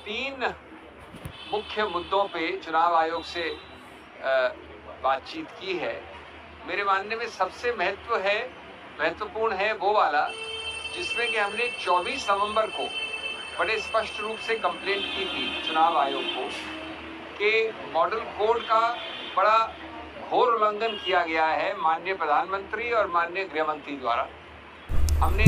तीन मुख्य मुद्दों पे चुनाव आयोग से बातचीत की है। मेरे मानने में सबसे महत्वपूर्ण है वो वाला जिसमें कि हमने 24 नवंबर को बड़े स्पष्ट रूप से कंप्लेंट की थी चुनाव आयोग को कि मॉडल कोड का बड़ा घोर उल्लंघन किया गया है माननीय प्रधानमंत्री और माननीय गृह मंत्री द्वारा।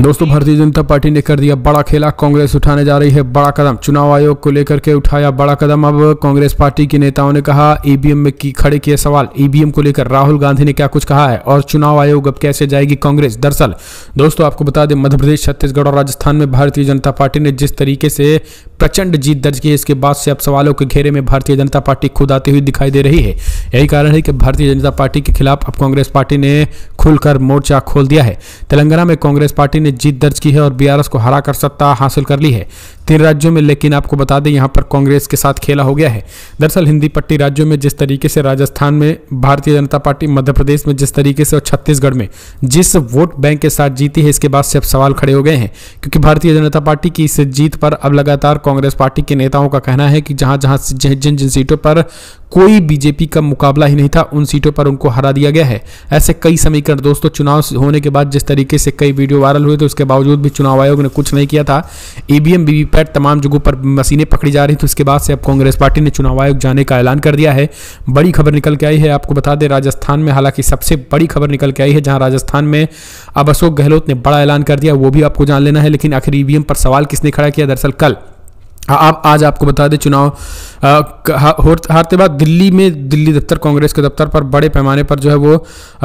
दोस्तों, भारतीय जनता पार्टी ने कर दिया बड़ा खेला। कांग्रेस उठाने जा रही है बड़ा कदम। चुनाव आयोग को लेकर के उठाया बड़ा कदम। अब कांग्रेस पार्टी के नेताओं ने कहा, ईवीएम में खड़े किए सवाल। ईवीएम को लेकर राहुल गांधी ने क्या कुछ कहा है और चुनाव आयोग अब कैसे जाएगी कांग्रेस। दरअसल दोस्तों, आपको बता दें, मध्य प्रदेश, छत्तीसगढ़ और राजस्थान में भारतीय जनता पार्टी ने जिस तरीके से प्रचंड जीत दर्ज की है, इसके बाद से अब सवालों के घेरे में भारतीय जनता पार्टी खुद आती हुई दिखाई दे रही है। यही कारण है कि भारतीय जनता पार्टी के खिलाफ अब कांग्रेस पार्टी ने खुलकर मोर्चा खोल दिया है। तेलंगाना में कांग्रेस पार्टी ने जीत दर्ज की है और बीआरएस को हराकर सत्ता हासिल कर ली है 3 राज्यों में। लेकिन आपको बता दें, यहां पर कांग्रेस के साथ खेला हो गया है। दरअसल हिंदी पट्टी राज्यों में जिस तरीके से राजस्थान में भारतीय जनता पार्टी, मध्य प्रदेश में जिस तरीके से और छत्तीसगढ़ में जिस वोट बैंक के साथ जीती है, इसके बाद से अब सवाल खड़े हो गए हैं। क्योंकि भारतीय जनता पार्टी की इस जीत पर अब लगातार कांग्रेस पार्टी के नेताओं का कहना है कि जिन सीटों पर कोई बीजेपी का मुकाबला ही नहीं था, उन सीटों पर उनको हरा दिया गया है। ऐसे कई समीकरण दोस्तों, चुनाव होने के बाद जिस तरीके से कई वीडियो वायरल हुए थे, उसके बावजूद भी चुनाव आयोग ने कुछ नहीं किया था। ईवीएम, वीवीपैट तमाम जगहों पर मशीनें पकड़ी जा रही थी। उसके बाद से अब कांग्रेस पार्टी ने चुनाव आयोग जाने का ऐलान कर दिया है। बड़ी खबर निकल के आई है। आपको बता दें, राजस्थान में हालांकि सबसे बड़ी खबर निकल के आई है, जहां राजस्थान में अब अशोक गहलोत ने बड़ा ऐलान कर दिया, वो भी आपको जान लेना है। लेकिन आखिर ईवीएम पर सवाल किसने खड़ा किया? दरअसल कल आज आपको बता दें, चुनाव हारते बाद दिल्ली दफ्तर, कांग्रेस के दफ्तर पर बड़े पैमाने पर जो है वो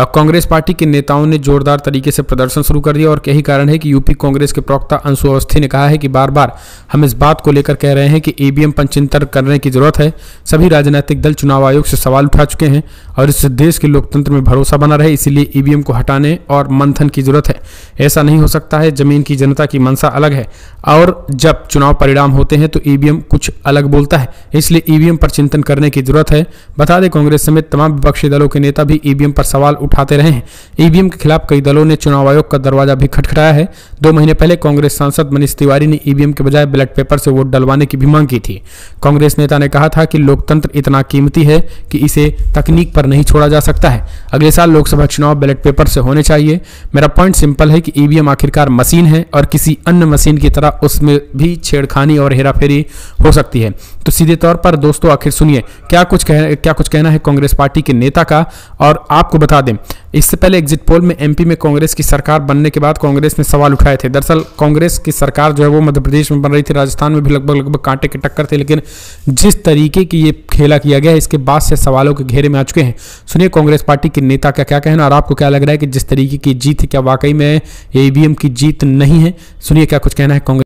कांग्रेस पार्टी के नेताओं ने जोरदार तरीके से प्रदर्शन शुरू कर दिया। और यही कारण है कि यूपी कांग्रेस के प्रवक्ता अंशु अवस्थी ने कहा है कि बार बार हम इस बात को लेकर कह रहे हैं कि ईवीएम पर चिंतन करने की जरूरत है। सभी राजनीतिक दल चुनाव आयोग से सवाल उठा चुके हैं और इस देश के लोकतंत्र में भरोसा बना रहे, इसीलिए ईवीएम को हटाने और मंथन की जरूरत है। ऐसा नहीं हो सकता है। जमीन की जनता की मंशा अलग है और जब चुनाव परिणाम होते हैं तो ईवीएम कुछ अलग बोलता है, इसलिए ईवीएम पर चिंतन करने की जरूरत है। बता दें, कांग्रेस समेत तमाम विपक्षी दलों के नेता भी ईवीएम पर सवाल उठाते रहे हैं। ईवीएम के खिलाफ कई दलों ने चुनाव आयोग का दरवाजा भी खटखटाया है। 2 महीने पहले कांग्रेस सांसद मनीष तिवारी ने ईवीएम के बजाय बैलेट पेपर से वोट डलवाने की भी मांग की थी। कांग्रेस नेता ने कहा था कि लोकतंत्र इतना कीमती है कि इसे तकनीक पर नहीं छोड़ा जा सकता है। अगले साल लोकसभा चुनाव बैलेट पेपर से होने चाहिए। मेरा पॉइंट सिंपल है कि ईवीएम आखिरकार मशीन है और किसी अन्य मशीन की तरह उसमें भी छेड़खानी और हेराफेरी हो सकती है। तो सीधे तौर पर दोस्तों, आखिर सुनिए क्या कुछ कहना है कांग्रेस पार्टी के नेता का। और आपको बता दें, इससे पहले एग्जिट पोल में एमपी में कांग्रेस की सरकार बनने के बाद कांग्रेस ने सवाल उठाए थे। दरअसल कांग्रेस की सरकार जो है वो मध्य प्रदेश में बन रही थी, राजस्थान में भी लगभग कांटे की टक्कर थी। लेकिन जिस तरीके की ये खेला किया गया है, इसके बाद से सवालों के घेरे में आ चुके हैं। सुनिए कांग्रेस पार्टी के नेता का क्या कहना और आपको क्या लग रहा है कि जिस तरीके की जीत है, क्या वाकई में ईवीएम की जीत नहीं है? सुनिए क्या कुछ कहना है कांग्रेस